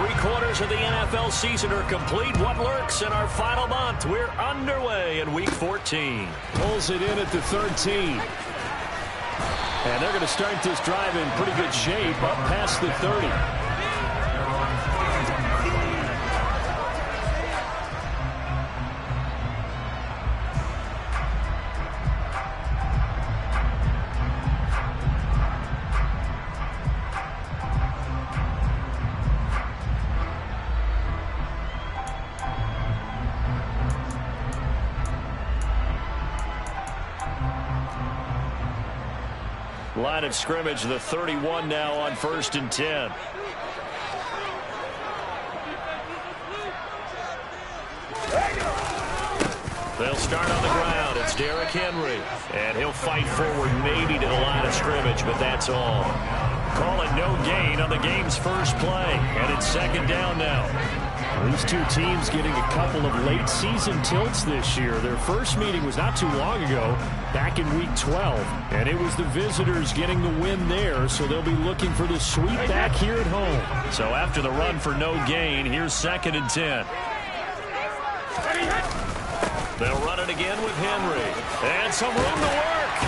3/4 of the NFL season are complete. What lurks in our final month? We're underway in Week 14. Pulls it in at the 13. And they're going to start this drive in pretty good shape up past the 30. Line of scrimmage, the 31 now on 1st and 10. They'll start on the ground. It's Derrick Henry. And he'll fight forward maybe to the line of scrimmage, but that's all. Call it no gain on the game's first play. And it's 2nd down now. These two teams getting a couple of late season tilts this year. Their first meeting was not too long ago, back in Week 12. And it was the visitors getting the win there, so they'll be looking for the sweep back here at home. So after the run for no gain, here's 2nd and 10. They'll run it again with Henry. And some room to work.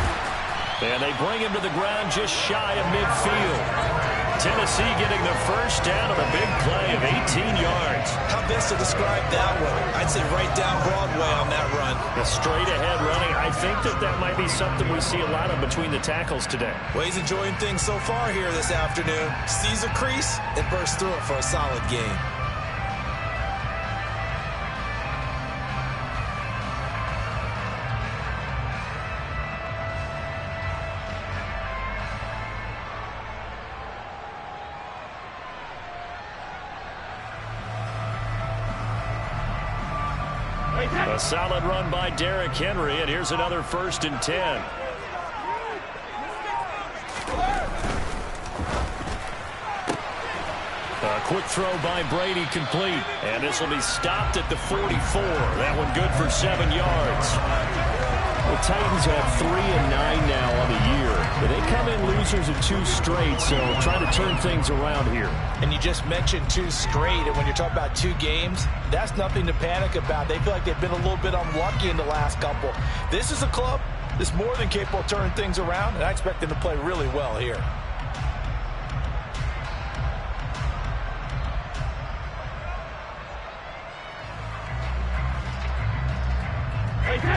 And they bring him to the ground just shy of midfield. Tennessee getting the first down on a big play of 18 yards. How best to describe that one? I'd say right down Broadway on that run. A straight ahead running. I think that might be something we see a lot of between the tackles today. Well, he's enjoying things so far here this afternoon. Sees a crease and bursts through it for a solid game. A solid run by Derrick Henry, and here's another 1st and 10. A quick throw by Brady complete, and this will be stopped at the 44. That one good for 7 yards. The Titans have 3-9 now on the year. But they come in losers of 2 straight, so trying to turn things around here. And you just mentioned 2 straight, and when you're talking about 2 games, that's nothing to panic about. They feel like they've been a little bit unlucky in the last couple. This is a club that's more than capable of turning things around, and I expect them to play really well here.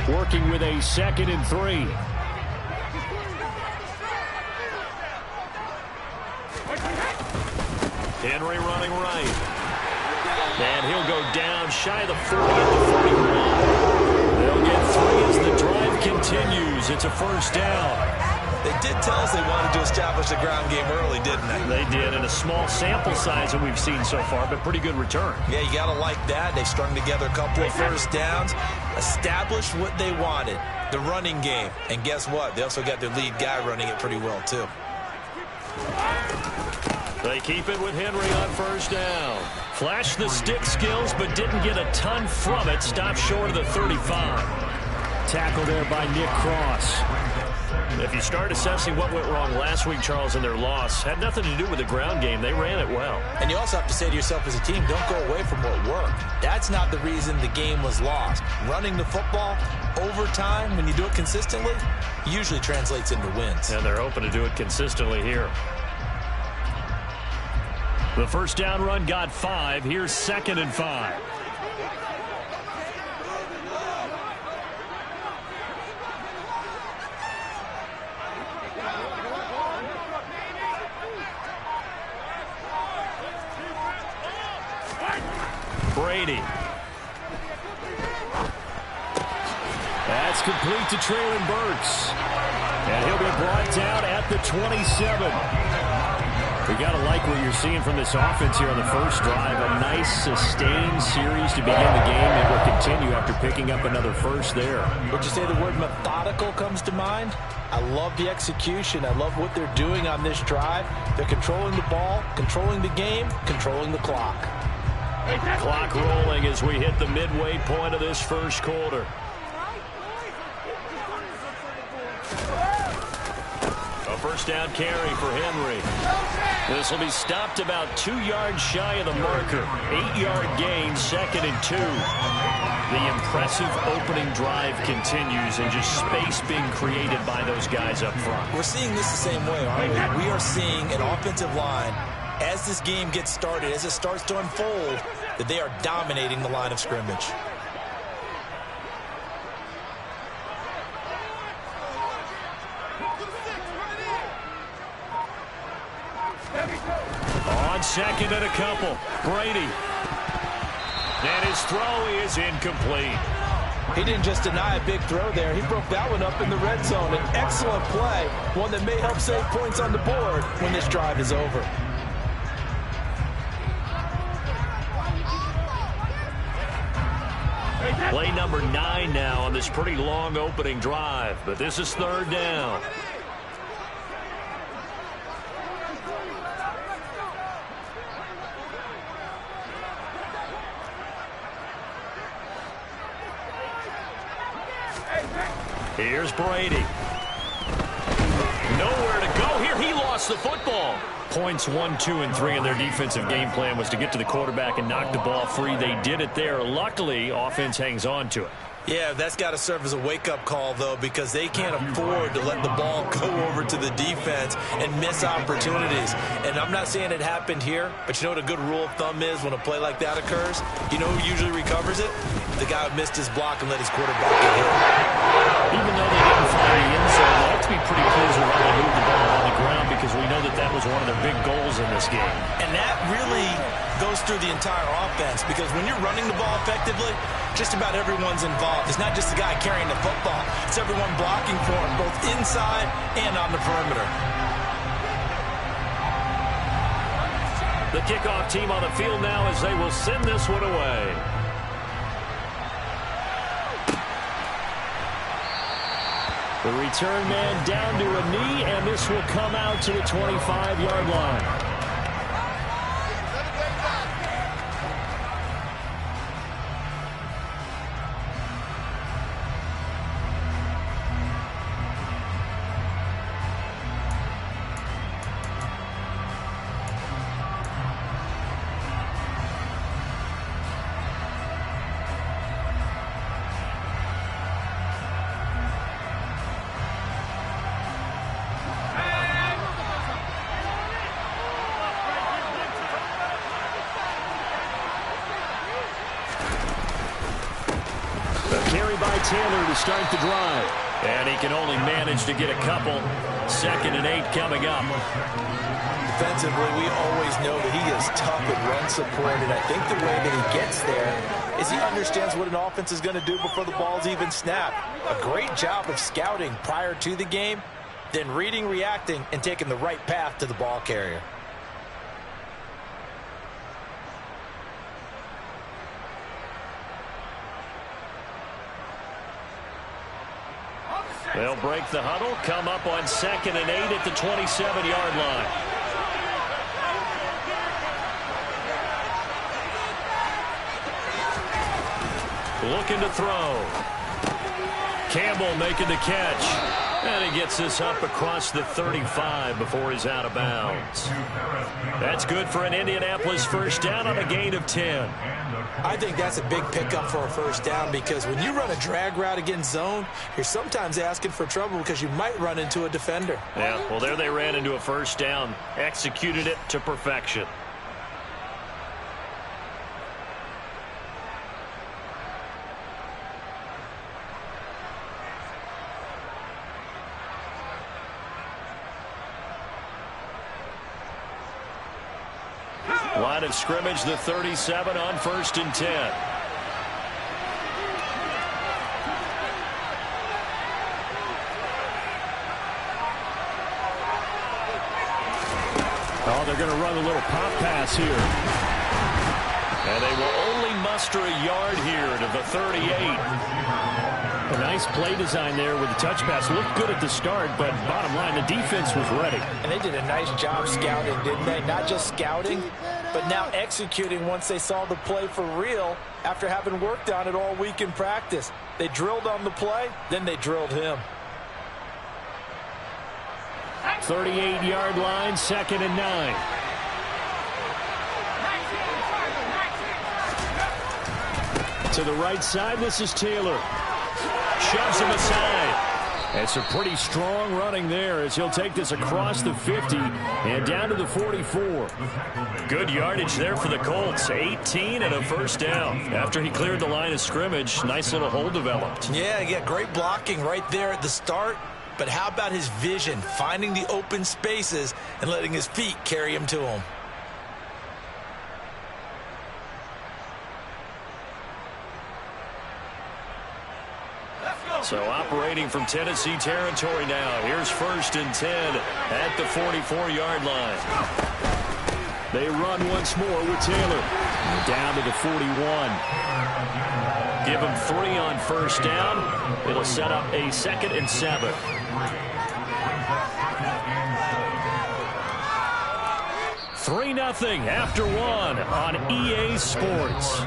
Working with a 2nd and 3. Henry running right. And he'll go down shy of the 40 at the 41. They'll get 3 as the drive continues. It's a 1st down. They did tell us they wanted to establish the ground game early, didn't they? They did, in a small sample size that we've seen so far, but pretty good return. Yeah, you got to like that. They strung together a couple of 1st downs, established what they wanted, the running game. And guess what? They also got their lead guy running it pretty well, too. They keep it with Henry on 1st down. Flashed the stick skills, but didn't get a ton from it. Stopped short of the 35. Tackle there by Nick Cross. If you start assessing what went wrong last week, Charles, in their loss, had nothing to do with the ground game. They ran it well. And you also have to say to yourself as a team, don't go away from what worked. That's not the reason the game was lost. Running the football over time, when you do it consistently, usually translates into wins. And they're hoping to do it consistently here. The 1st down run got 5. Here's 2nd and 5. Brady. That's complete to Treylon Burks. And he'll be brought down at the 27. We got to like what you're seeing from this offense here on the first drive. A nice, sustained series to begin the game that will continue after picking up another first there. Would you say the word methodical comes to mind? I love the execution. I love what they're doing on this drive. They're controlling the ball, controlling the game, controlling the clock. Clock rolling as we hit the midway point of this 1st quarter. first down carry for Henry. This will be stopped about 2 yards shy of the marker. 8-yard gain, 2nd and 2. The impressive opening drive continues, and just space being created by those guys up front. We're seeing this the same way, aren't we? We are seeing an offensive line, as this game gets started, as it starts to unfold, that they are dominating the line of scrimmage. On 2nd and a couple, Brady. And his throw is incomplete. He didn't just deny a big throw there. He broke that one up in the red zone. An excellent play, one that may help save points on the board when this drive is over. Play number 9 now on this pretty long opening drive, but this is 3rd down. Here's Brady. Nowhere to go here. He lost the football. Points 1, 2, and 3 in their defensive game plan was to get to the quarterback and knock the ball free. They did it there. Luckily, offense hangs on to it. Yeah, that's got to serve as a wake-up call, though, because they can't afford to let the ball go over to the defense and miss opportunities. And I'm not saying it happened here, but you know what a good rule of thumb is when a play like that occurs? You know who usually recovers it? The guy who missed his block and let his quarterback get hit. Even though they didn't find the end zone, they have to be pretty pleased with how they moved the ball on the ground, because we know that that was one of their big goals in this game. And that really goes through the entire offense, because when you're running the ball effectively, just about everyone's involved. It's not just the guy carrying the football. It's everyone blocking for him, both inside and on the perimeter. The kickoff team on the field now as they will send this one away. The return man down to a knee, and this will come out to the 25-yard line. Taylor to start the drive. And he can only manage to get a couple. 2nd and 8 coming up. Defensively, we always know that he is tough at run support, and I think the way that he gets there is he understands what an offense is going to do before the ball's even snapped. A great job of scouting prior to the game, then reading, reacting, and taking the right path to the ball carrier. They'll break the huddle, come up on 2nd and 8 at the 27-yard line. Looking to throw. Campbell making the catch. And he gets this up across the 35 before he's out of bounds. That's good for an Indianapolis first down on a gain of 10. I think that's a big pickup for a first down, because when you run a drag route against zone, you're sometimes asking for trouble because you might run into a defender. Yeah, well, there they ran into a first down. Executed it to perfection. Line of scrimmage, the 37 on 1st and 10. Oh, they're going to run a little pop pass here. And they will only muster a yard here to the 38. A nice play design there with the touch pass. Looked good at the start, but bottom line, the defense was ready. And they did a nice job scouting, didn't they? Not just scouting, but now executing once they saw the play for real after having worked on it all week in practice. They drilled on the play, then they drilled him. 38-yard line, 2nd and 9. To the right side, this is Taylor. Shoves him aside. And some pretty strong running there as he'll take this across the 50 and down to the 44. Good yardage there for the Colts. 18 and a first down. After he cleared the line of scrimmage, nice little hole developed. Yeah, great blocking right there at the start. But how about his vision, finding the open spaces and letting his feet carry him to him? So operating from Tennessee territory now. Here's 1st and 10 at the 44-yard line. They run once more with Taylor. Down to the 41. Give him 3 on first down. It'll set up a 2nd and 7. Three 0 after 1 on EA Sports.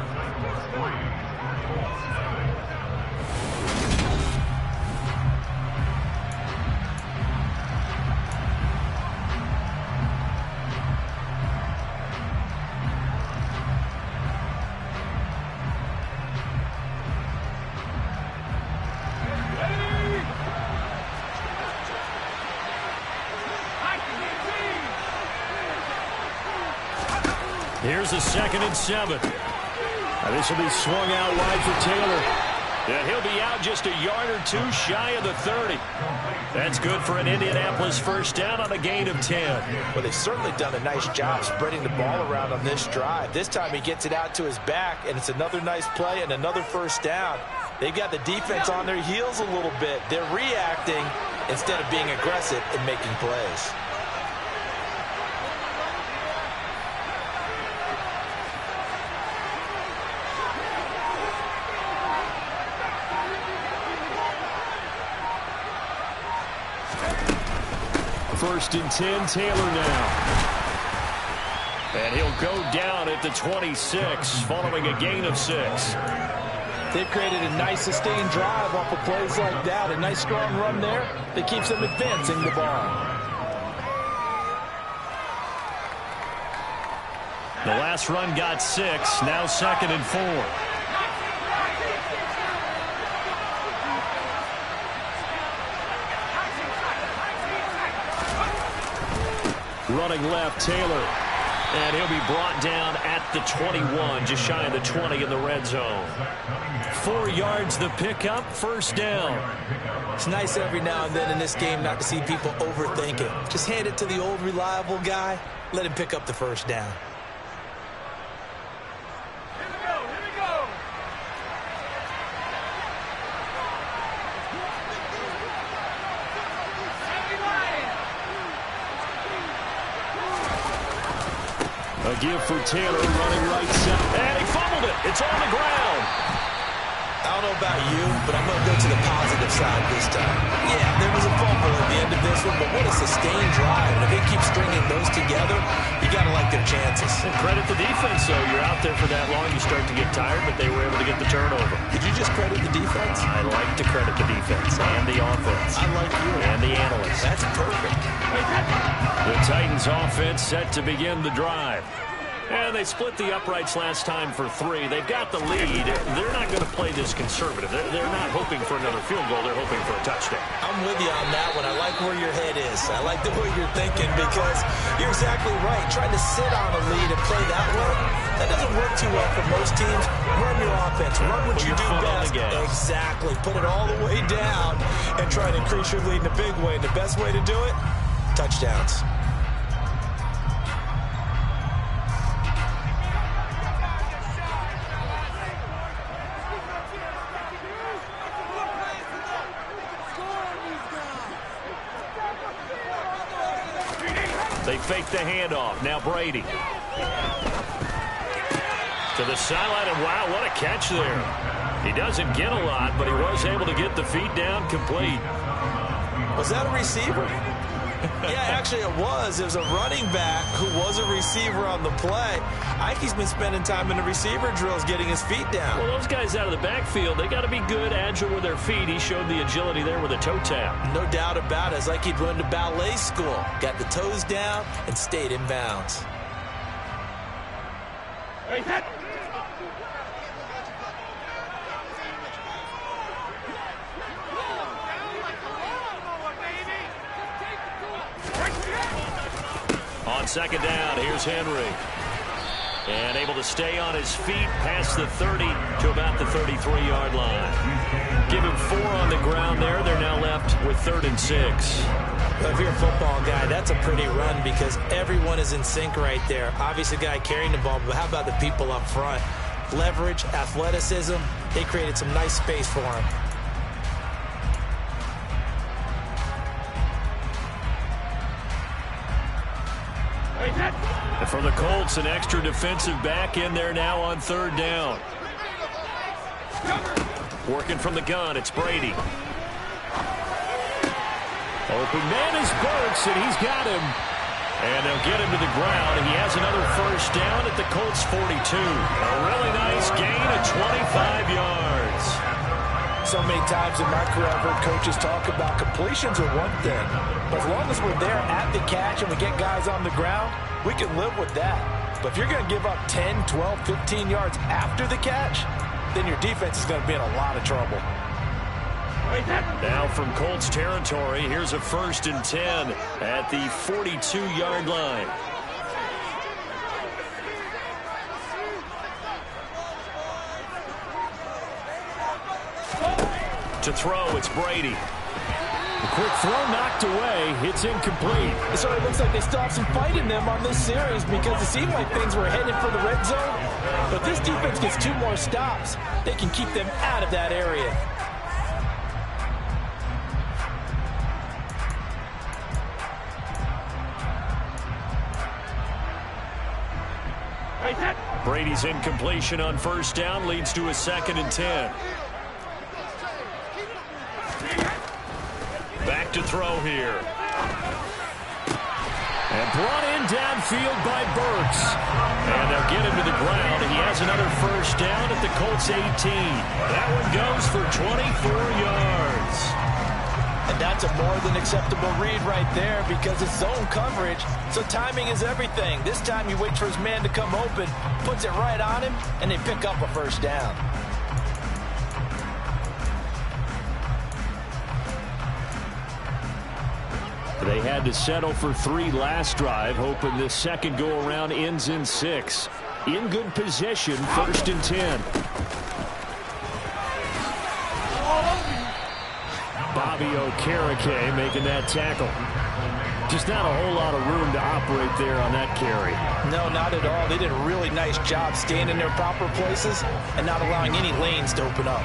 Here's a 2nd and 7. This will be swung out wide for Taylor. And he'll be out just a yard or 2 shy of the 30. That's good for an Indianapolis first down on a gain of 10. Well, they've certainly done a nice job spreading the ball around on this drive. This time he gets it out to his back, and it's another nice play and another first down. They've got the defense on their heels a little bit. They're reacting instead of being aggressive and making plays. First and 10, Taylor now. And he'll go down at the 26 following a gain of 6. They've created a nice sustained drive off of plays like that. A nice strong run there that keeps them advancing the ball. The last run got 6. Now 2nd and 4. Running left, Taylor. And he'll be brought down at the 21, just shy of the 20 in the red zone. 4 yards the pickup, first down. It's nice every now and then in this game not to see people overthink it. Just hand it to the old reliable guy. Let him pick up the first down. A give for Taylor, running right side. And he fumbled it. It's on the ground. I don't know about you, but I'm going to go to the positive side this time. Yeah, there was a fumble at the end of this one, but what a sustained drive. And if they keep stringing those together, you got to like their chances. And credit the defense, though. You're out there for that long, you start to get tired, but they were able to get the turnover. Did you just credit the defense? I like to credit the defense and the offense. I like you. And the analysts. That's perfect. The Titans offense set to begin the drive. And they split the uprights last time for 3. They've got the lead. They're not going to play this conservative. They're not hoping for another field goal. They're hoping for a touchdown. I'm with you on that one. I like where your head is. I like the way you're thinking because you're exactly right. Trying to sit on a lead and play that way, that doesn't work too well for most teams. Run your offense. Run what you do best. Exactly. Put it all the way down and try to increase your lead in a big way. And the best way to do it, touchdowns. They fake the handoff. Now Brady. To the sideline, and wow, what a catch there. He doesn't get a lot, but he was able to get the feet down complete. Was that a receiver? Yeah, actually it was. It was a running back who was a receiver on the play. Ikey's been spending time in the receiver drills getting his feet down. Well, those guys out of the backfield, they got to be good, agile with their feet. He showed the agility there with a toe tap. No doubt about it. It's like he'd went to ballet school. Got the toes down and stayed in bounds. On second down, here's Henry. And able to stay on his feet past the 30 to about the 33-yard line. Give him 4 on the ground there. They're now left with 3rd and 6. Well, if you're a football guy, that's a pretty run because everyone is in sync right there. Obviously, the guy carrying the ball, but how about the people up front? Leverage, athleticism, they created some nice space for him. And for the Colts, an extra defensive back in there now on 3rd down. Working from the gun, it's Brady. Open man is Burks, and he's got him. And they'll get him to the ground, and he has another 1st down at the Colts 42. A really nice gain of 25 yards. So many times in my career, I've heard coaches talk about completions are one thing. But as long as we're there at the catch and we get guys on the ground, we can live with that. But if you're going to give up 10, 12, 15 yards after the catch, then your defense is going to be in a lot of trouble. Now from Colts territory, here's a 1st and 10 at the 42-yard line. To throw, it's Brady. The quick throw knocked away. It's incomplete. So it looks like they still have some fight in them on this series because it seemed like things were headed for the red zone. But this defense gets 2 more stops. They can keep them out of that area. Brady's incompletion on 1st down leads to a 2nd and 10. Back to throw here. And brought in downfield by Burks. And they'll get him to the ground. He has another 1st down at the Colts 18. That one goes for 24 yards. And that's a more than acceptable read right there because it's zone coverage. So timing is everything. This time he waits for his man to come open, puts it right on him, and they pick up a 1st down. They had to settle for 3 last drive, hoping this second go-around ends in 6. In good position, 1st and 10. Bobby Okereke making that tackle. Just not a whole lot of room to operate there on that carry. No, not at all. They did a really nice job staying in their proper places and not allowing any lanes to open up.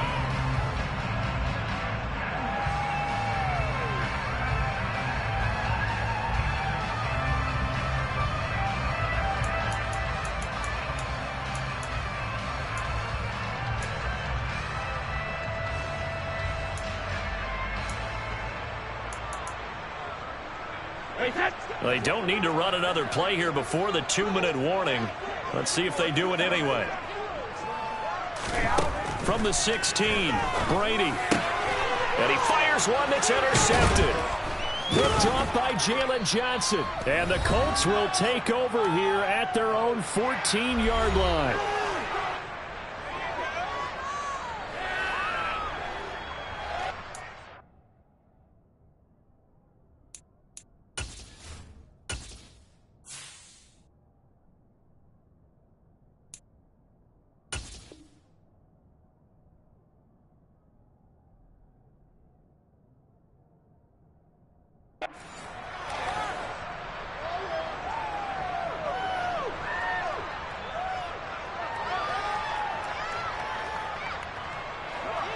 They don't need to run another play here before the 2-minute warning. Let's see if they do it anyway. From the 16, Brady. And he fires one that's intercepted. Picked off by Jalen Johnson. And the Colts will take over here at their own 14-yard line.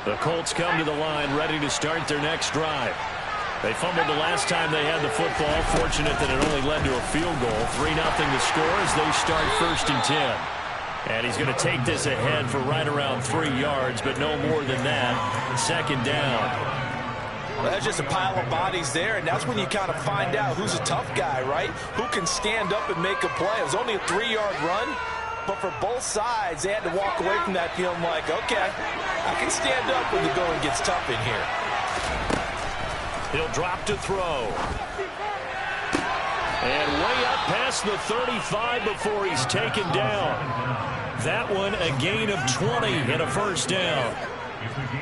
The Colts come to the line ready to start their next drive. They fumbled the last time they had the football. Fortunate that it only led to a field goal. 3-0 to score as they start 1st and 10. And he's going to take this ahead for right around 3 yards, but no more than that. 2nd down. Well, that's just a pile of bodies there, and that's when you kind of find out who's a tough guy, right? Who can stand up and make a play. It was only a 3-yard run, but for both sides, they had to walk away from that feeling like, okay, I can stand up when the going gets tough in here. He'll drop to throw. And way up past the 35 before he's taken down. That one a gain of 20 and a first down.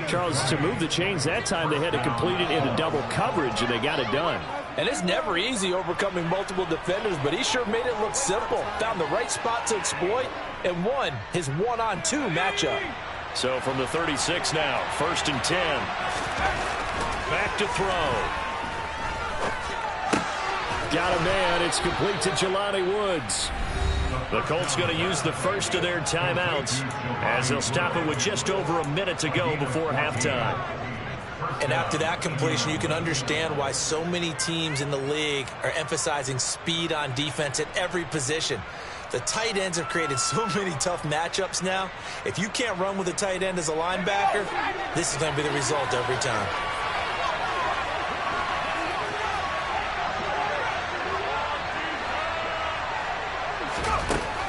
Charles, to move the chains that time, they had to complete it into double coverage, and they got it done. And it's never easy overcoming multiple defenders, but he sure made it look simple. Found the right spot to exploit and won his 1-on-2 matchup. So from the 36 now, 1st and 10. Back to throw. Got a man. It's complete to Jelani Woods. The Colts going to use the first of their timeouts as they'll stop it with just over a minute to go before halftime. And after that completion, you can understand why so many teams in the league are emphasizing speed on defense at every position. The tight ends have created so many tough matchups now. If you can't run with a tight end as a linebacker, this is going to be the result every time.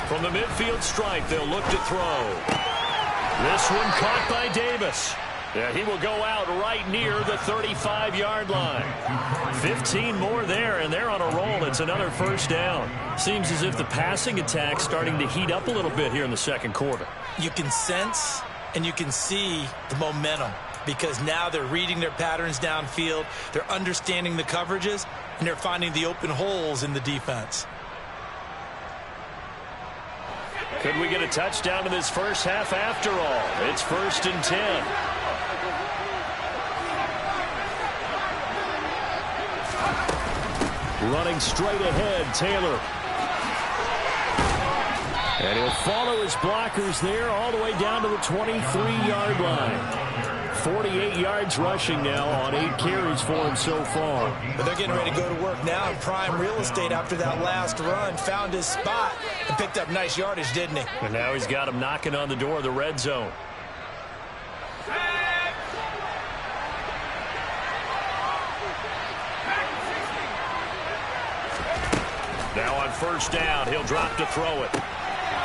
From the midfield stripe, they'll look to throw. This one caught by Davis. Yeah, he will go out right near the 35-yard line. 15 more there, and they're on a roll. It's another first down. Seems as if the passing attack's starting to heat up a little bit here in the second quarter. You can sense and you can see the momentum because now they're reading their patterns downfield, they're understanding the coverages, and they're finding the open holes in the defense. Could we get a touchdown in this first half after all? It's 1st and 10. Running straight ahead, Taylor. And he'll follow his blockers there all the way down to the 23-yard line. 48 yards rushing now on 8 carries for him so far. But they're getting ready to go to work now in prime real estate after that last run. Found his spot and picked up nice yardage, didn't he? And now he's got him knocking on the door of the red zone. Now on first down, he'll drop to throw it.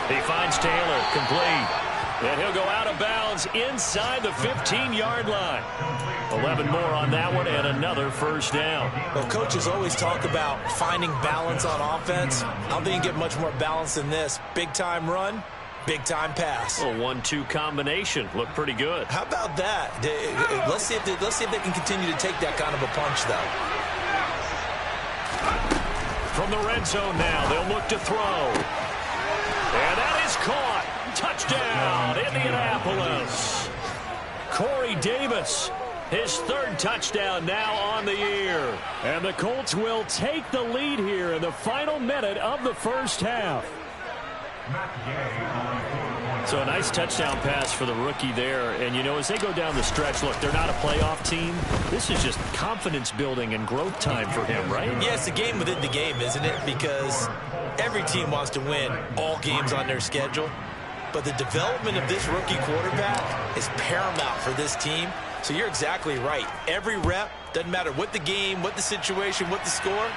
He finds Taylor, complete. And he'll go out of bounds inside the 15-yard line. 11 more on that one and another first down. Well, coaches always talk about finding balance on offense. I don't think you get much more balance than this. Big-time run, big-time pass. A 1-2 combination. Looked pretty good. How about that? Let's see if they can continue to take that kind of a punch, though. From the red zone now, they'll look to throw. And that is caught. Touchdown, Indianapolis. Corey Davis, his 3rd touchdown now on the year. And the Colts will take the lead here in the final minute of the first half. So a nice touchdown pass for the rookie there. And, you know, as they go down the stretch, look, they're not a playoff team. This is just confidence building and growth time for him, right? Yeah, it's a game within the game, isn't it? Because every team wants to win all games on their schedule. But the development of this rookie quarterback is paramount for this team. So you're exactly right. Every rep, doesn't matter what the game, what the situation, what the score,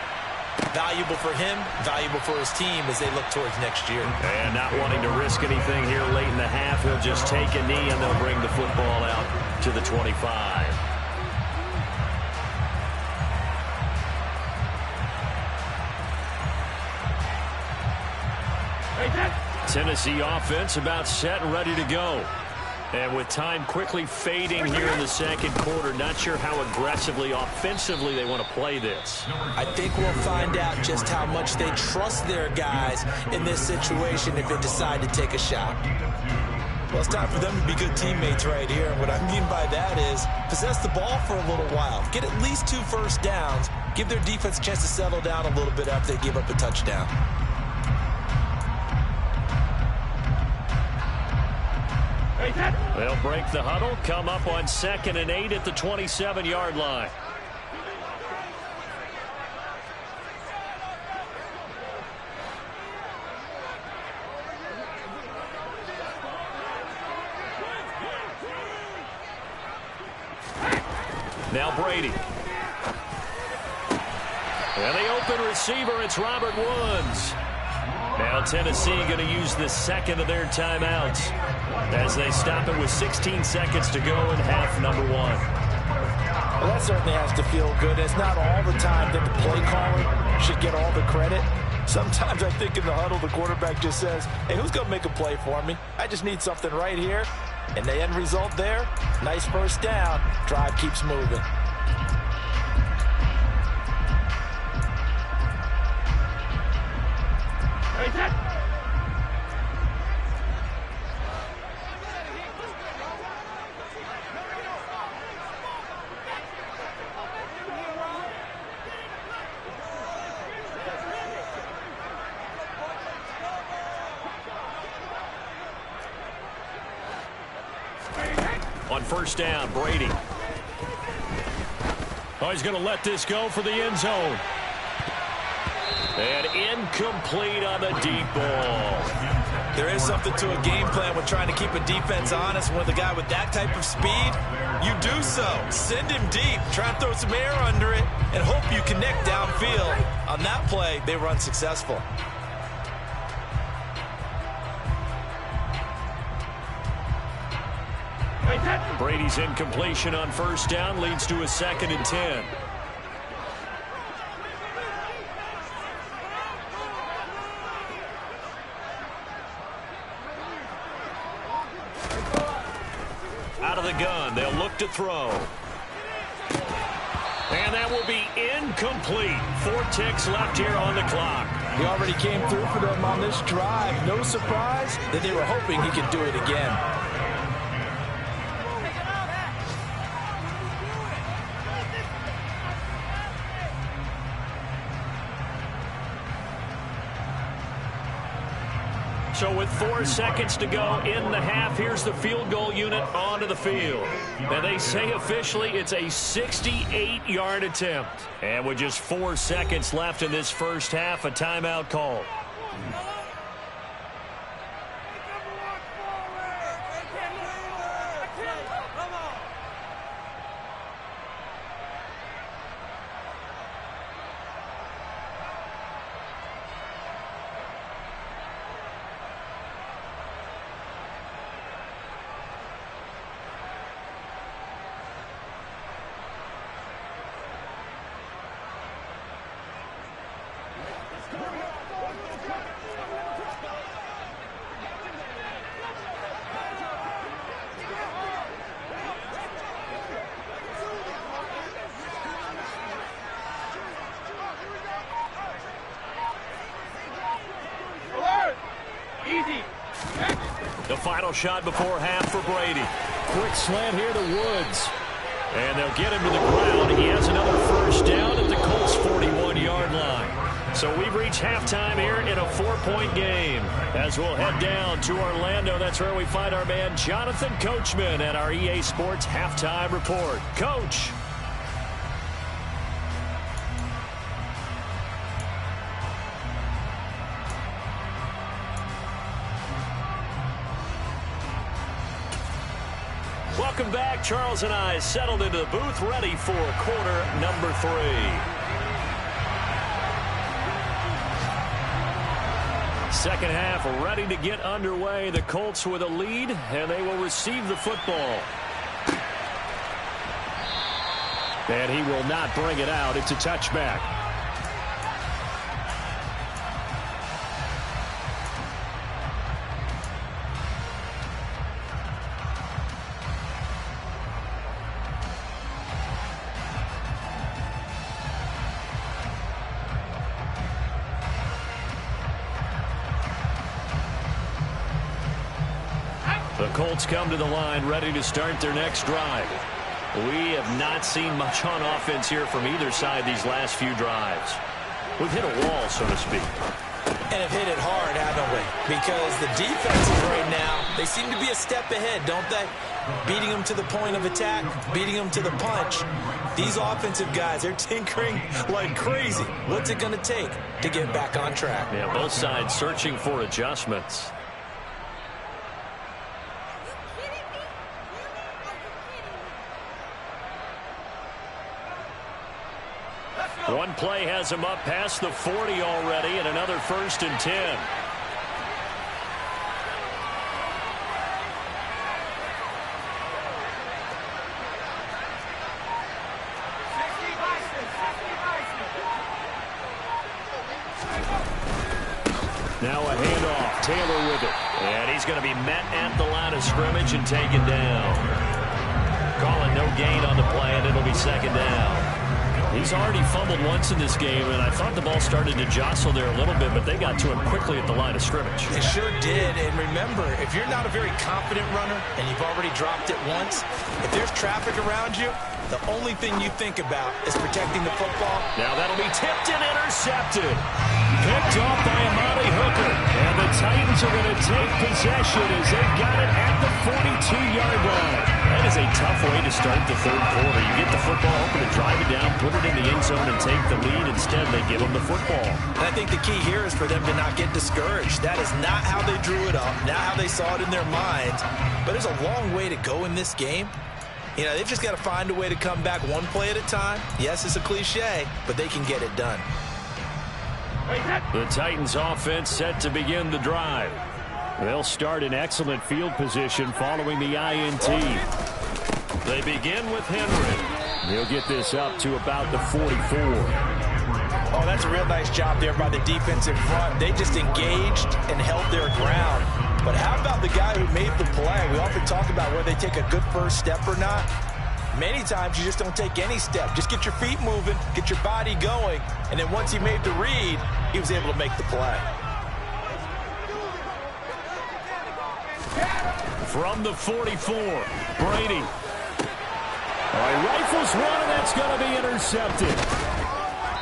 valuable for him, valuable for his team as they look towards next year. And not wanting to risk anything here late in the half, he'll just take a knee and they'll bring the football out to the 25. Tennessee offense about set and ready to go. And with time quickly fading here in the second quarter, not sure how aggressively, offensively they want to play this. I think we'll find out just how much they trust their guys in this situation if they decide to take a shot. Well, it's time for them to be good teammates right here. And what I mean by that is possess the ball for a little while. Get at least 2 first downs. Give their defense a chance to settle down a little bit after they give up a touchdown. They'll break the huddle, come up on 2nd and 8 at the 27-yard line. Now Brady. And the open receiver, it's Robert Woods. Now Tennessee going to use the second of their timeouts as they stop it with 16 seconds to go in half number one. Well, that certainly has to feel good. It's not all the time that the play caller should get all the credit. Sometimes I think in the huddle, the quarterback just says, hey, who's going to make a play for me? I just need something right here. And the end result there, nice first down. Drive keeps moving. On first down, Brady. Oh, he's going to let this go for the end zone. And incomplete on the deep ball. There is something to a game plan with trying to keep a defense honest. With a guy with that type of speed, you do so. Send him deep. Try and throw some air under it and hope you connect downfield. On that play, they run successful. Brady's incompletion on first down leads to a 2nd and 10. Out of the gun, they'll look to throw. And that will be incomplete. 4 ticks left here on the clock. He already came through for them on this drive. No surprise that they were hoping he could do it again. So with 4 seconds to go in the half, here's the field goal unit onto the field. Now they say officially it's a 68-yard attempt. And with just 4 seconds left in this first half, a timeout call. The final shot before half for Brady. Quick slant here to Woods. And they'll get him to the ground. He has another first down at the Colts' 41-yard line. So we've reached halftime here in a 4-point game. As we'll head down to Orlando, that's where we find our man Jonathan Coachman at our EA Sports Halftime Report. Coach. Welcome back. Charles and I settled into the booth, ready for quarter number 3. Second half ready to get underway. The Colts with a lead, and they will receive the football. And he will not bring it out. It's a touchback. The Colts come to the line ready to start their next drive. We have not seen much on offense here from either side these last few drives. We've hit a wall, so to speak. And have hit it hard, haven't we? Because the defenses right now, they seem to be a step ahead, don't they? Beating them to the point of attack, beating them to the punch. These offensive guys, they're tinkering like crazy. What's it going to take to get back on track? Yeah, both sides searching for adjustments. Let's go! One play has him up past the 40 already, and another 1st and 10. Now a handoff. Taylor with it. And he's going to be met at the line of scrimmage and taken down. Calling no gain on the play, and it'll be 2nd down. He's already fumbled once in this game, and I thought the ball started to jostle there a little bit, but they got to him quickly at the line of scrimmage. It sure did, and remember, if you're not a very confident runner and you've already dropped it once, if there's traffic around you, the only thing you think about is protecting the football. Now that'll be tipped and intercepted. Picked off by Amani Hooker. And the Titans are going to take possession as they've got it at the 42-yard line. That is a tough way to start the 3rd quarter. You get the football, hoping to drive it down, put it in the end zone, and take the lead. Instead, they give them the football. And I think the key here is for them to not get discouraged. That is not how they drew it up, not how they saw it in their minds. But there's a long way to go in this game. You know, they've just got to find a way to come back one play at a time. Yes, it's a cliche, but they can get it done. The Titans offense set to begin the drive. They'll start in excellent field position following the INT. They begin with Henry. He'll get this up to about the 44. Oh, that's a real nice job there by the defensive front. They just engaged and held their ground. But how about the guy who made the play? We often talk about whether they take a good first step or not. Many times you just don't take any step. Just get your feet moving, get your body going, and then once he made the read, he was able to make the play. From the 44, Brady. Rifles one, and that's going to be intercepted.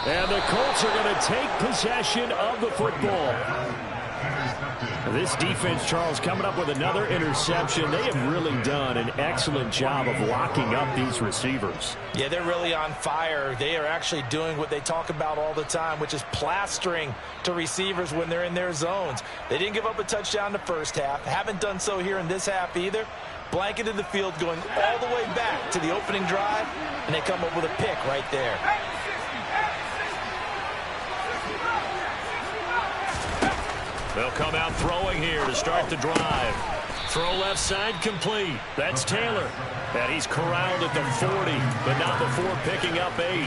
And the Colts are going to take possession of the football. This defense, Charles, coming up with another interception. They have really done an excellent job of locking up these receivers. Yeah, they're really on fire. They are actually doing what they talk about all the time, which is plastering to receivers when they're in their zones. They didn't give up a touchdown the first half. Haven't done so here in this half either. Blanketed the field going all the way back to the opening drive, and they come up with a pick right there. They'll come out throwing here to start the drive. Throw left side complete. That's Taylor. And he's corralled at the 40, but not before picking up 8.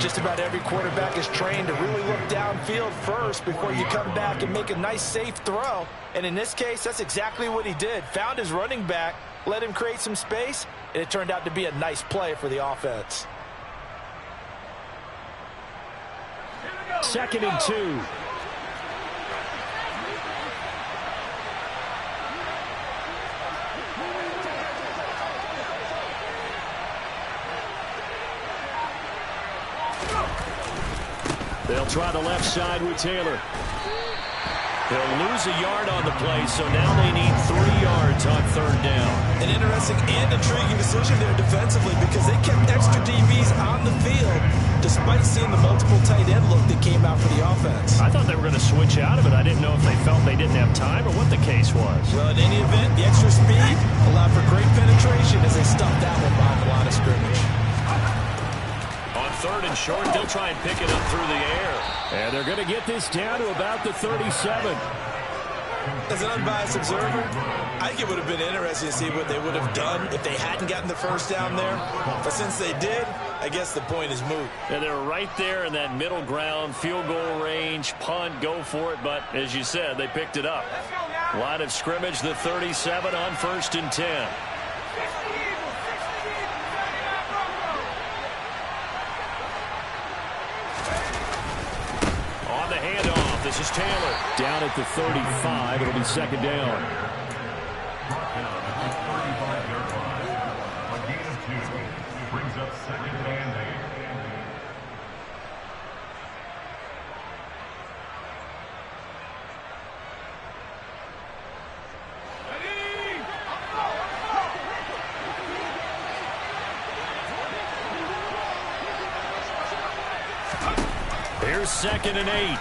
Just about every quarterback is trained to really look downfield first before you come back and make a nice, safe throw. And in this case, that's exactly what he did. Found his running back, let him create some space, and it turned out to be a nice play for the offense. 2nd and 2. They'll try the left side with Taylor. They'll lose a yard on the play, so now they need 3 yards on 3rd down. An interesting and intriguing decision there defensively because they kept extra DBs on the field despite seeing the multiple tight end look that came out for the offense. I thought they were going to switch out of it. I didn't know if they felt they didn't have time or what the case was. Well, in any event, the extra speed allowed for great penetration as they stuffed that one behind the line of scrimmage. On 3rd and short, they'll try and pick it up through the air. And they're going to get this down to about the 37. As an unbiased observer, I think it would have been interesting to see what they would have done if they hadn't gotten the first down there. But since they did, I guess the point is moot. And they're right there in that middle ground, field goal range, punt, go for it. But as you said, they picked it up. Line of scrimmage, the 37 on 1st and 10. On the handoff, this is Taylor. Down at the 35, it'll be 2nd down. Here's 2nd and 8.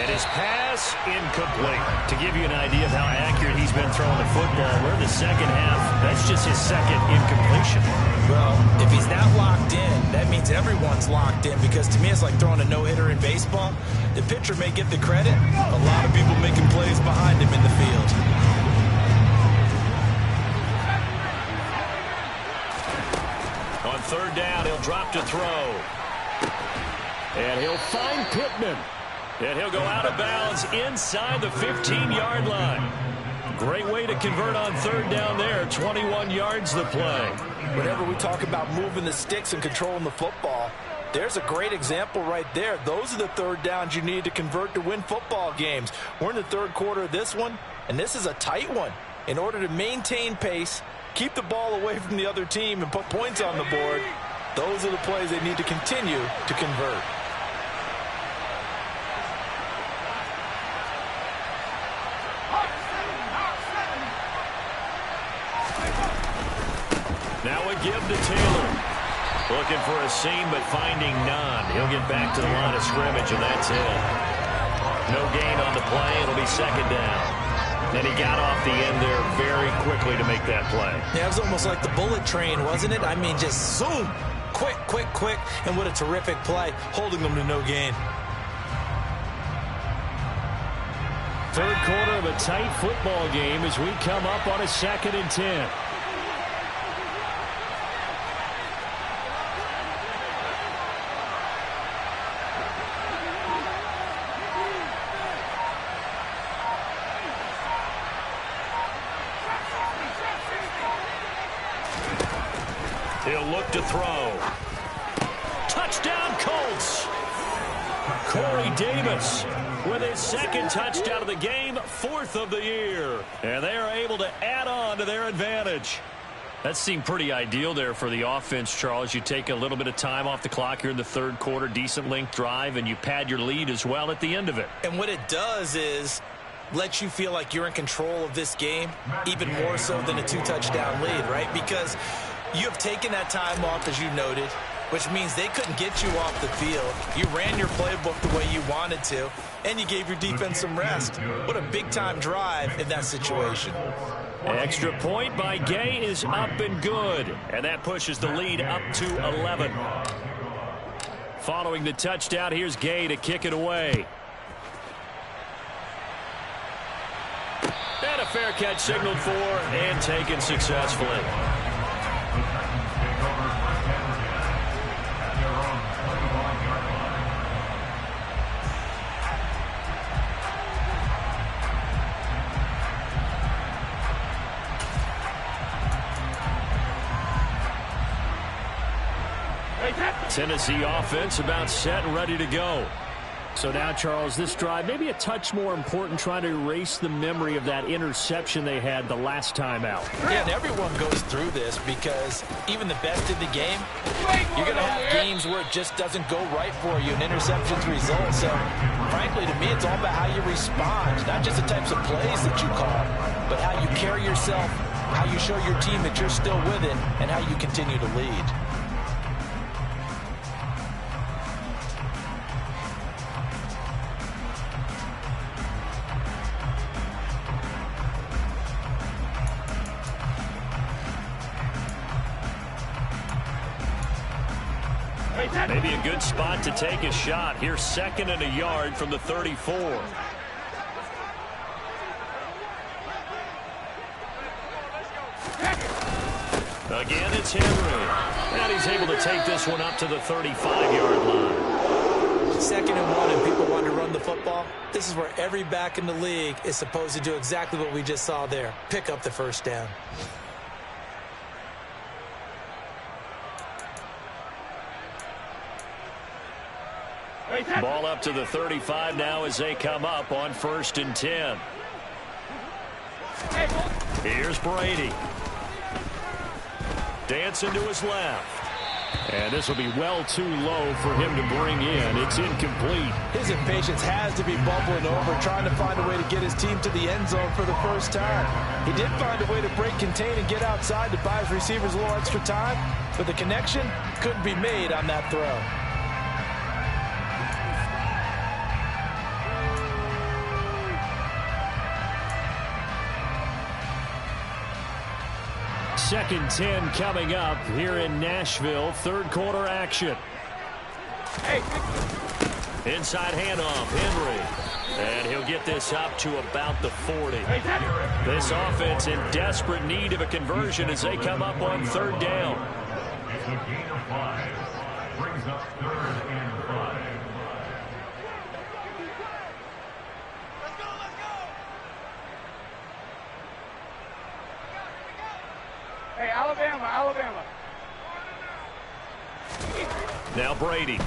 And his pass incomplete. To give you an idea of how accurate he's been throwing the football, we're in the second half. That's just his second incompletion. Well, if he's not locked in, that means everyone's locked in, because to me it's like throwing a no-hitter in baseball. The pitcher may get the credit. A lot of people making plays behind him in the field. On third down, he'll drop to throw. And he'll find Pittman. And he'll go out of bounds inside the 15-yard line. Great way to convert on third down there. 21 yards the play. Whenever we talk about moving the sticks and controlling the football, there's a great example right there. Those are the third downs you need to convert to win football games. We're in the third quarter of this one, and this is a tight one. In order to maintain pace, keep the ball away from the other team, and put points on the board, those are the plays they need to continue to convert. Now a give to Taylor. Looking for a seam, but finding none. He'll get back to the line of scrimmage, and that's it. No gain on the play. It'll be second down. And he got off the end there very quickly to make that play. Yeah, it was almost like the bullet train, wasn't it? I mean, just zoom. Quick, quick, quick. And what a terrific play, holding them to no gain. Third quarter of a tight football game as we come up on a 2nd and 10. He'll look to throw. Touchdown, Colts. Corey Davis with his second touchdown of the game, 4th of the year. And they are able to add on to their advantage. That seemed pretty ideal there for the offense, Charles. You take a little bit of time off the clock here in the third quarter, decent length drive, and you pad your lead as well at the end of it. And what it does is let you feel like you're in control of this game, even more so than a 2-touchdown lead, right? Because you have taken that time off, as you noted, which means they couldn't get you off the field. You ran your playbook the way you wanted to, and you gave your defense some rest. What a big-time drive in that situation. Extra point by Gay is up and good, and that pushes the lead up to 11. Following the touchdown, here's Gay to kick it away. And a fair catch signaled for and taken successfully. Tennessee offense about set and ready to go. So now, Charles, this drive maybe a touch more important, trying to erase the memory of that interception they had the last time out. Yeah, and everyone goes through this, because even the best in the game, you're going to have games where it just doesn't go right for you, and interceptions result. So, frankly, to me, it's all about how you respond, not just the types of plays that you call, but how you carry yourself, how you show your team that you're still with it, and how you continue to lead. Maybe a good spot to take a shot. Here's 2nd and a yard from the 34. Again, it's Henry. And he's able to take this one up to the 35-yard line. 2nd and 1, and people want to run the football. This is where every back in the league is supposed to do exactly what we just saw there. Pick up the first down. Ball up to the 35 now as they come up on 1st and 10. Here's Brady. Dancing to his left. And this will be well too low for him to bring in. It's incomplete. His impatience has to be bubbling over, trying to find a way to get his team to the end zone for the first time. He did find a way to break contain and get outside to buy his receivers a little extra time, but the connection couldn't be made on that throw. second 10 coming up here in Nashville. Third quarter action. Inside handoff, Henry. And he'll get this up to about the 40. This offense in desperate need of a conversion as they come up on third down. It's a gain of 5. Brings up 3rd and 5. Hey, Alabama. Now Brady.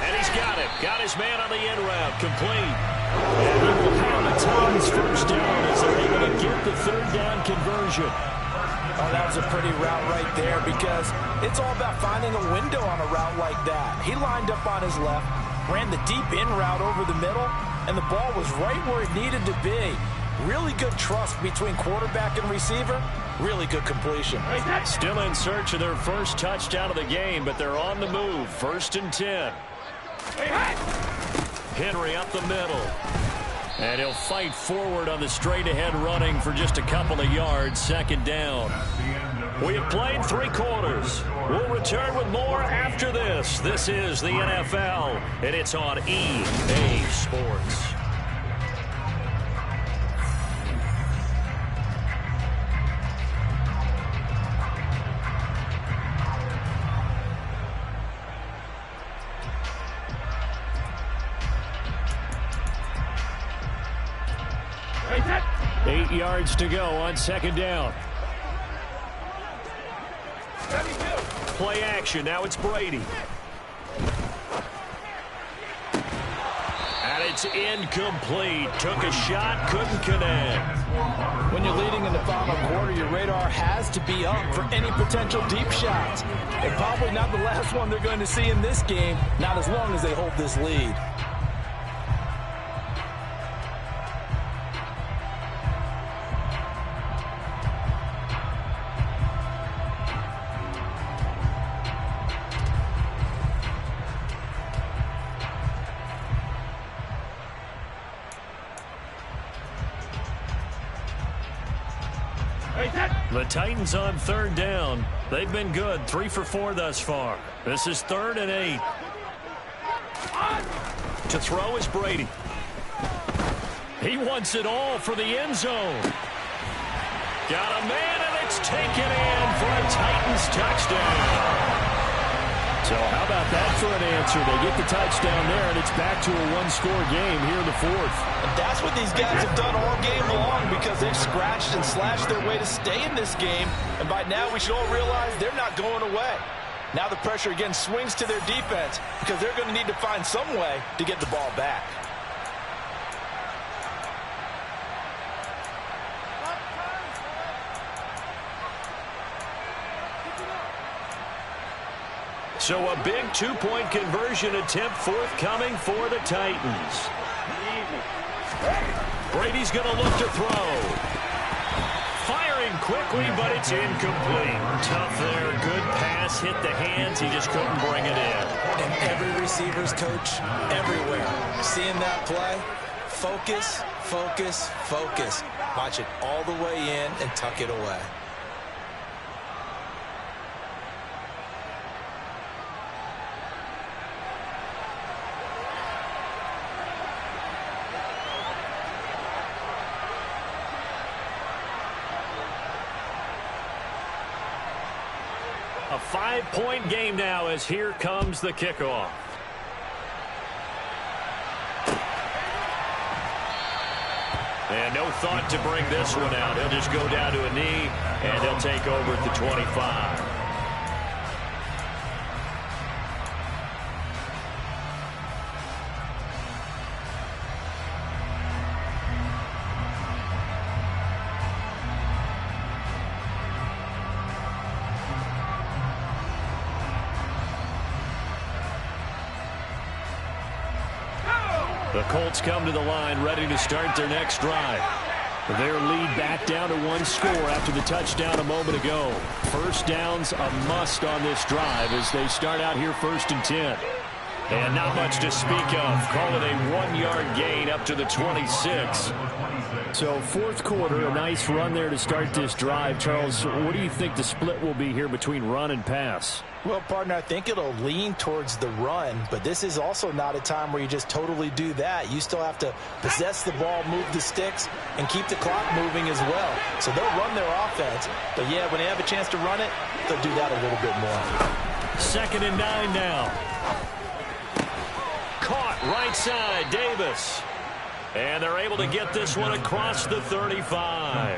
And he's got it. Got his man on the end route. Complete. And he will have the Titans first down as they're able to get the third down conversion. Oh, that was a pretty route right there because it's all about finding a window on a route like that. He lined up on his left, ran the deep in route over the middle, and the ball was right where it needed to be. Really good trust between quarterback and receiver. Really good completion. Still in search of their first touchdown of the game, but they're on the move. 1st and 10. Henry up the middle. And he'll fight forward on the straight-ahead running for just a couple of yards. 2nd down. We have played 3 quarters. We'll return with more after this. This is the NFL, and it's on EA Sports. Eight yards to go on 2nd down. Play action. Now it's Brady. And it's incomplete. Took a shot, couldn't connect. When you're leading in the final quarter, your radar has to be up for any potential deep shots. And probably not the last one they're going to see in this game, not as long as they hold this lead. The Titans on 3rd down. They've been good. 3 for 4 thus far. This is 3rd and 8. To throw is Brady. He wants it all for the end zone. Got a man, and it's taken in for a Titans touchdown. So how about that for an answer? They get the touchdown there, and it's back to a one-score game here in the 4th. And that's what these guys have done all game long because they've scratched and slashed their way to stay in this game. And by now, we should all realize they're not going away. Now the pressure again swings to their defense because they're going to need to find some way to get the ball back. So a big 2-point conversion attempt forthcoming for the Titans. Brady's going to look to throw. Firing quickly, but it's incomplete. Tough there. Good pass. Hit the hands. He just couldn't bring it in. And every receiver's coach everywhere. Seeing that play, focus, focus, focus. Watch it all the way in and tuck it away. A 5-point game now as here comes the kickoff. And no thought to bring this one out. He'll just go down to a knee, and he'll take over at the 25. The Colts come to the line ready to start their next drive. Their lead back down to 1 score after the touchdown a moment ago. First down's a must on this drive as they start out here 1st and 10. And not much to speak of. Call it a 1-yard gain up to the 26. So fourth quarter, a nice run there to start this drive. Charles, what do you think the split will be here between run and pass? Well, partner, I think it'll lean towards the run, but this is also not a time where you just totally do that. You still have to possess the ball, move the sticks, and keep the clock moving as well. So they'll run their offense, but yeah, when they have a chance to run it, they'll do that a little bit more. 2nd and 9 now. Caught right side, Davis. And they're able to get this one across the 35.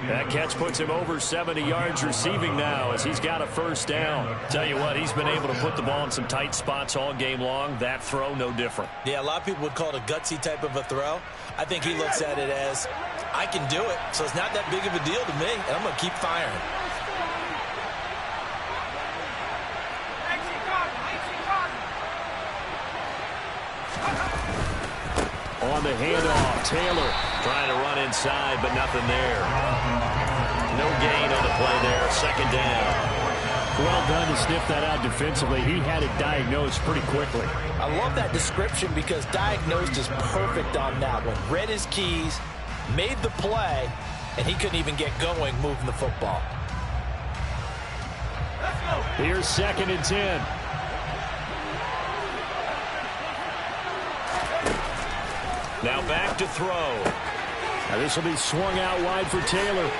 That catch puts him over 70 yards receiving now as he's got a first down. Tell you what, he's been able to put the ball in some tight spots all game long. That throw, no different. Yeah, a lot of people would call it a gutsy type of a throw. I think he looks at it as, I can do it, so it's not that big of a deal to me, and I'm going to keep firing. On the handoff, Taylor trying to run inside, but nothing there. No gain on the play there. 2nd down. Well done to sniff that out defensively. He had it diagnosed pretty quickly. I love that description because diagnosed is perfect on that one. Read his keys, made the play, and he couldn't even get going moving the football. Here's 2nd and 10. Now back to throw. Now this will be swung out wide for Taylor.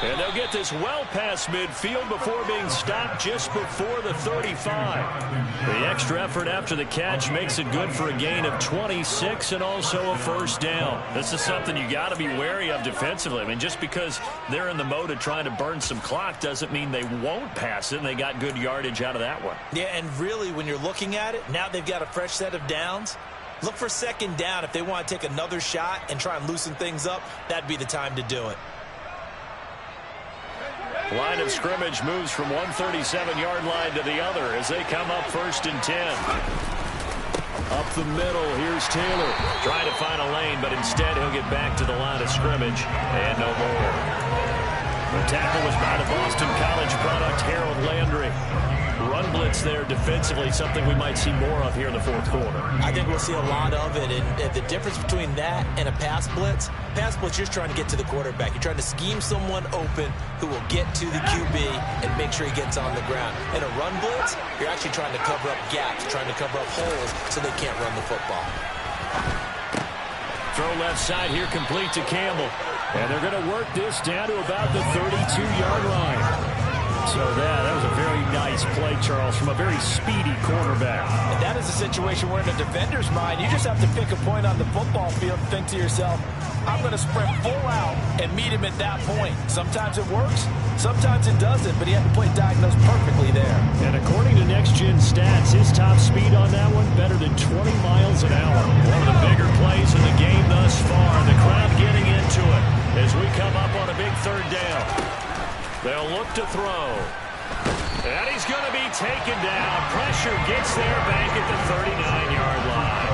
And they'll get this well past midfield before being stopped just before the 35. The extra effort after the catch makes it good for a gain of 26 and also a first down. This is something you got to be wary of defensively. I mean, just because they're in the mode of trying to burn some clock doesn't mean they won't pass it, and they got good yardage out of that one. Yeah, and really, when you're looking at it, now they've got a fresh set of downs. Look for 2nd down. If they want to take another shot and try and loosen things up, that'd be the time to do it. Line of scrimmage moves from one 37-yard line to the other as they come up 1st and 10. Up the middle, here's Taylor. Trying to find a lane, but instead he'll get back to the line of scrimmage and no more. The tackle was by the Boston College product, Harold Landry. Run blitz there defensively, something we might see more of here in the fourth quarter. I think we'll see a lot of it, and the difference between that and a pass blitz, you're just trying to get to the quarterback. You're trying to scheme someone open who will get to the QB and make sure he gets on the ground. In a run blitz, you're actually trying to cover up gaps, trying to cover up holes so they can't run the football. Throw left side here, complete to Campbell. And they're going to work this down to about the 32-yard line. So that was a very nice play, Charles, from a very speedy quarterback. And that is a situation where in a defender's mind, you just have to pick a point on the football field and think to yourself, I'm going to sprint full out and meet him at that point. Sometimes it works, sometimes it doesn't, but he had the play diagnosed perfectly there. And according to Next Gen Stats, his top speed on that one, better than 20 miles an hour. One of the bigger plays in the game thus far. The crowd getting into it as we come up on a big 3rd down. They'll look to throw. And he's going to be taken down. Pressure gets there back at the 39-yard line.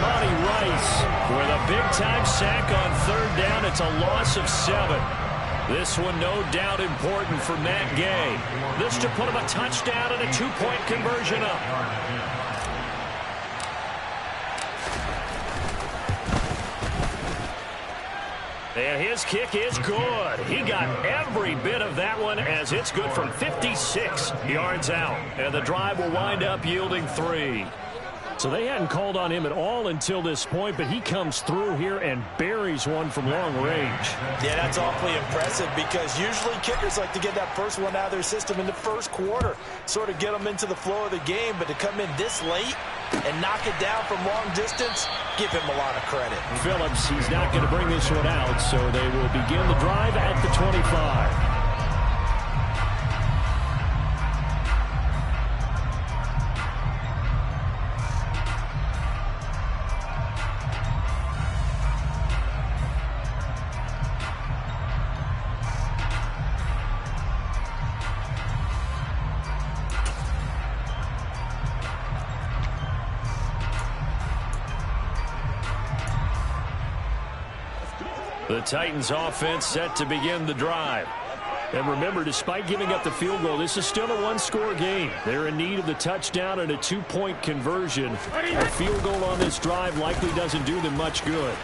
Monty Rice with a big-time sack on 3rd down. It's a loss of 7. This one no doubt important for Matt Gay. This to put him a touchdown and a 2-point conversion up. And his kick is good. He got every bit of that one as it's good from 56 yards out. And the drive will wind up yielding 3. So they hadn't called on him at all until this point, but he comes through here and buries one from long range. Yeah, that's awfully impressive because usually kickers like to get that first one out of their system in the first quarter, sort of get them into the flow of the game, but to come in this late and knock it down from long distance, give him a lot of credit. Phillips, he's not going to bring this one out, so they will begin the drive at the 25. The Titans offense set to begin the drive. And remember, despite giving up the field goal, this is still a one-score game. They're in need of the touchdown and a two-point conversion. A field goal on this drive likely doesn't do them much good.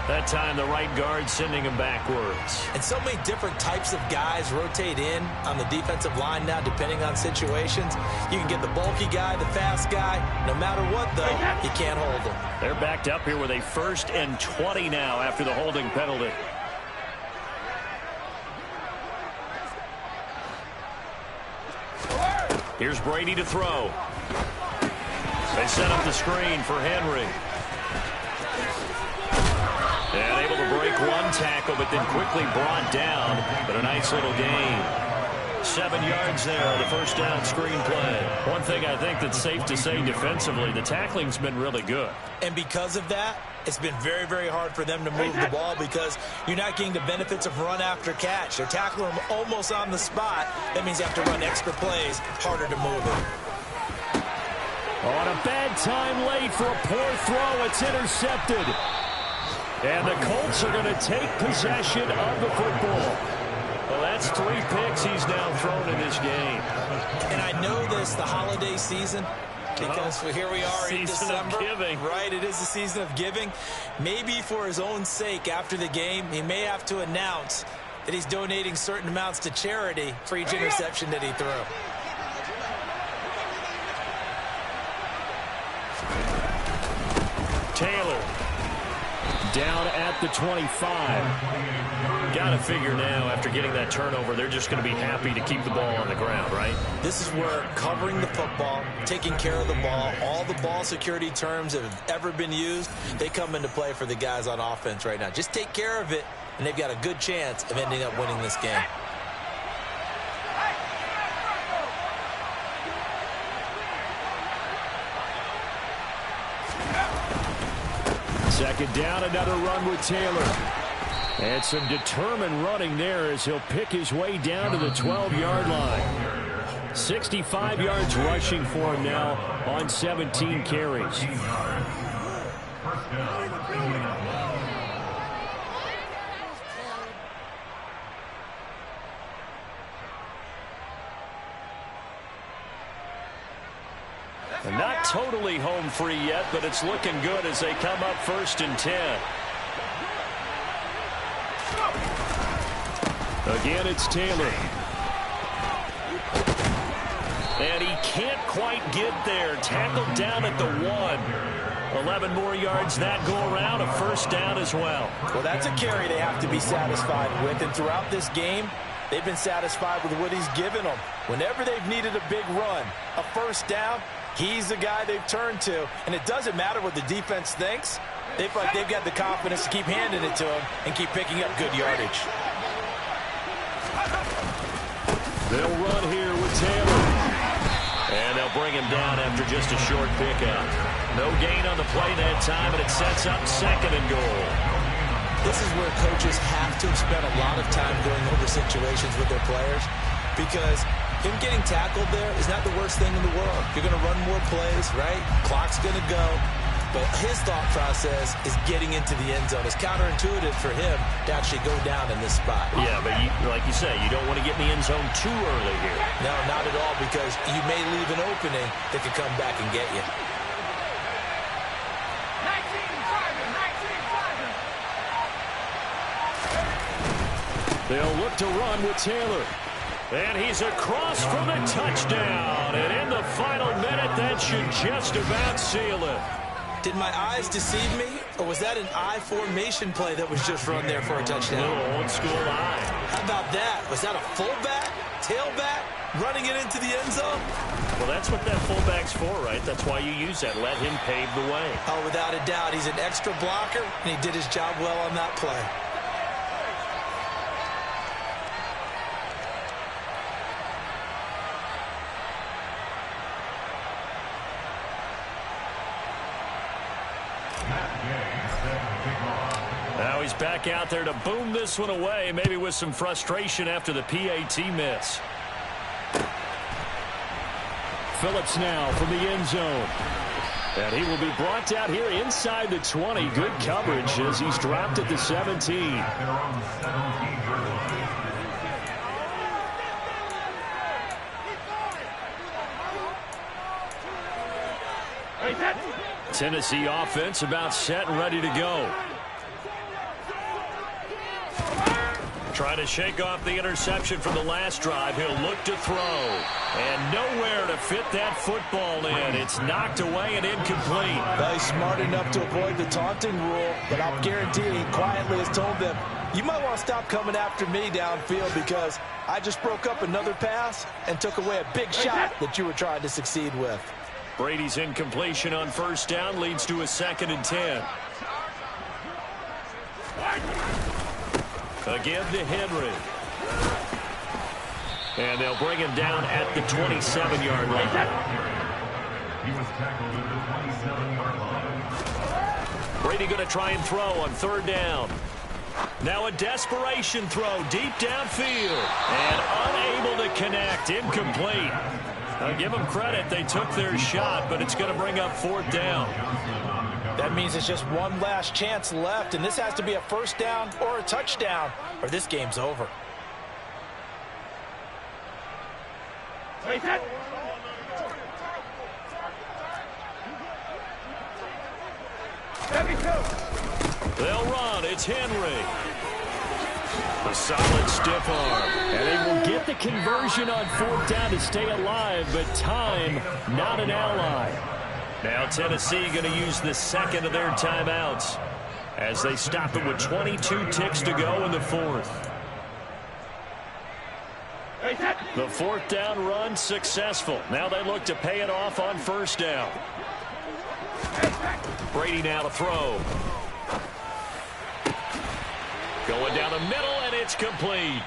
That time, the right guard sending him backwards. And so many different types of guys rotate in on the defensive line now, depending on situations. You can get the bulky guy, the fast guy. No matter what, though, you can't hold them. They're backed up here with a 1st and 20 now after the holding penalty. Here's Brady to throw. They set up the screen for Henry. And able to break one tackle, but then quickly brought down. But a nice little gain. 7 yards there on the first down screen play. One thing I think that's safe to say defensively, the tackling's been really good. And because of that, it's been very, very hard for them to move the ball because you're not getting the benefits of run after catch. They're tackling them almost on the spot. That means you have to run extra plays, harder to move it. On a bad time late for a poor throw, it's intercepted. And the Colts are going to take possession of the football. Well, that's 3 picks he's now thrown in this game. And I know this, the holiday season, because here we are in December. Season of giving. Right, it is the season of giving. Maybe for his own sake after the game, he may have to announce that he's donating certain amounts to charity for each interception that he threw. Taylor down at the 25. Got to figure now, after getting that turnover, they're just going to be happy to keep the ball on the ground, right? This is where covering the football, taking care of the ball, all the ball security terms that have ever been used, they come into play for the guys on offense right now. Just take care of it, and they've got a good chance of ending up winning this game. Second down, another run with Taylor. And some determined running there as he'll pick his way down to the 12-yard line. 65 yards rushing for him now on 17 carries. And not totally home free yet, but it's looking good as they come up 1st and 10. Again, it's Taylor. And he can't quite get there. Tackled down at the 1. 11 more yards that go around, a 1st down as well. Well, that's a carry they have to be satisfied with. And throughout this game, they've been satisfied with what he's given them. Whenever they've needed a big run, a 1st down, he's the guy they've turned to. And it doesn't matter what the defense thinks. They feel like they've got the confidence to keep handing it to him and keep picking up good yardage. They'll run here with Taylor. And they'll bring him down after just a short pickup. No gain on the play that time, and it sets up 2nd and goal. This is where coaches have to spend a lot of time going over situations with their players because him getting tackled there is not the worst thing in the world. You're going to run more plays, right? Clock's going to go. But his thought process is getting into the end zone. It's counterintuitive for him to actually go down in this spot. Yeah, but like you say, you don't want to get in the end zone too early here. No, not at all, because you may leave an opening that could come back and get you. They'll look to run with Taylor. And he's across for the touchdown. And in the final minute, that should just about seal it. Did my eyes deceive me, or was that an I formation play that was just run there for a touchdown? A little old school eye. How about that? Was that a fullback, tailback, running it into the end zone? Well, that's what that fullback's for, right? That's why you use that. Let him pave the way. Oh, without a doubt. He's an extra blocker, and he did his job well on that play. Now he's back out there to boom this one away, maybe with some frustration after the PAT miss. Phillips now from the end zone. And he will be brought down here inside the 20. Good coverage as he's dropped at the 17. They're on the 17 jersey. Tennessee offense about set and ready to go. Trying to shake off the interception from the last drive. He'll look to throw. And nowhere to fit that football in. It's knocked away and incomplete. Well, he's smart enough to avoid the taunting rule, but I'll guarantee he quietly has told them, you might want to stop coming after me downfield because I just broke up another pass and took away a big shot that you were trying to succeed with. Brady's incompletion on first down leads to a 2nd and 10. Again to Henry. And they'll bring him down at the 27-yard line. He was tackled at the 27-yard line. Brady going to try and throw on 3rd down. Now a desperation throw deep downfield. And unable to connect. Incomplete. I'll give them credit. They took their shot, but it's going to bring up 4th down. That means it's just one last chance left, and this has to be a 1st down or a touchdown, or this game's over. They'll run. It's Henry. A solid stiff arm. And they will get the conversion on 4th down to stay alive, but time not an ally. Now Tennessee going to use the 2nd of their timeouts as they stop it with 22 ticks to go in the 4th. The 4th down run successful. Now they look to pay it off on 1st down. Brady now to throw. Going down the middle, and it's complete.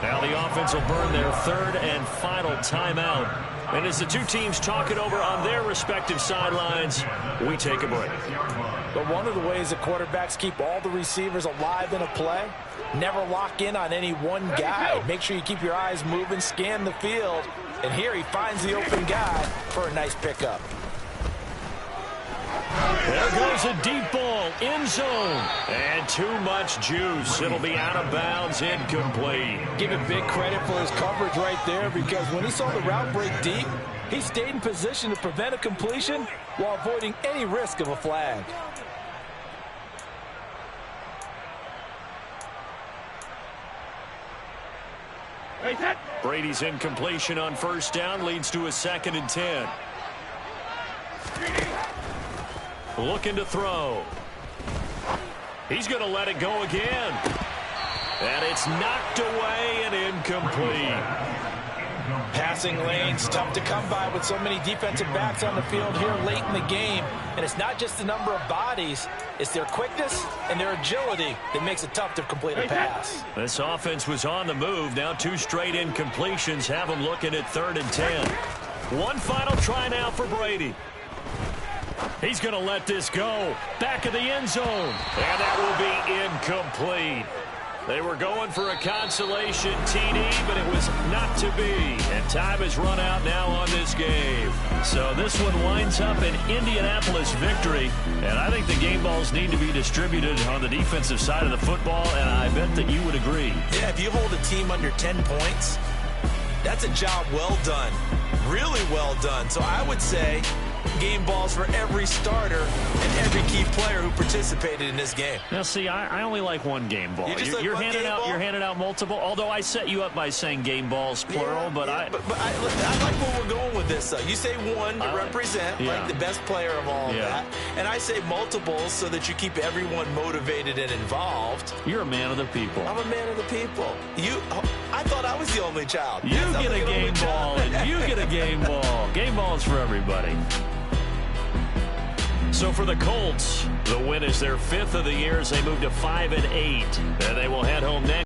Now the offense will burn their 3rd and final timeout. And as the two teams talk it over on their respective sidelines, we take a break. But one of the ways that quarterbacks keep all the receivers alive in a play, never lock in on any one guy. Make sure you keep your eyes moving, scan the field. And here he finds the open guy for a nice pickup. There goes a deep ball, end zone, and too much juice. It'll be out of bounds, incomplete. Give him big credit for his coverage right there because when he saw the route break deep, he stayed in position to prevent a completion while avoiding any risk of a flag. Brady's incompletion on 1st down leads to a 2nd and 10. Looking to throw. He's going to let it go again. And it's knocked away and incomplete. Passing lanes tough to come by with so many defensive backs on the field here late in the game. And it's not just the number of bodies, it's their quickness and their agility that makes it tough to complete a pass. This offense was on the move. Now 2 straight incompletions have them looking at 3rd and 10. One final try now for Brady. He's going to let this go. Back of the end zone. And that will be incomplete. They were going for a consolation TD, but it was not to be. And time has run out now on this game. So this one winds up an Indianapolis victory. And I think the game balls need to be distributed on the defensive side of the football, and I bet that you would agree. Yeah, if you hold a team under 10 points, that's a job well done. Really well done. So I would say game balls for every starter and every key player who participated in this game. Now, see, I only like one game ball. You're handing out multiple. Although I set you up by saying game balls plural, but I like where we're going with this. Though you say one to represent like the best player of all of that, and I say multiples so that you keep everyone motivated and involved. You're a man of the people. I'm a man of the people. I thought I was the only child. You get a game ball, and you get a game ball. Game balls for everybody. So for the Colts, the win is their 5th of the year as they move to 5-8. And they will head home next.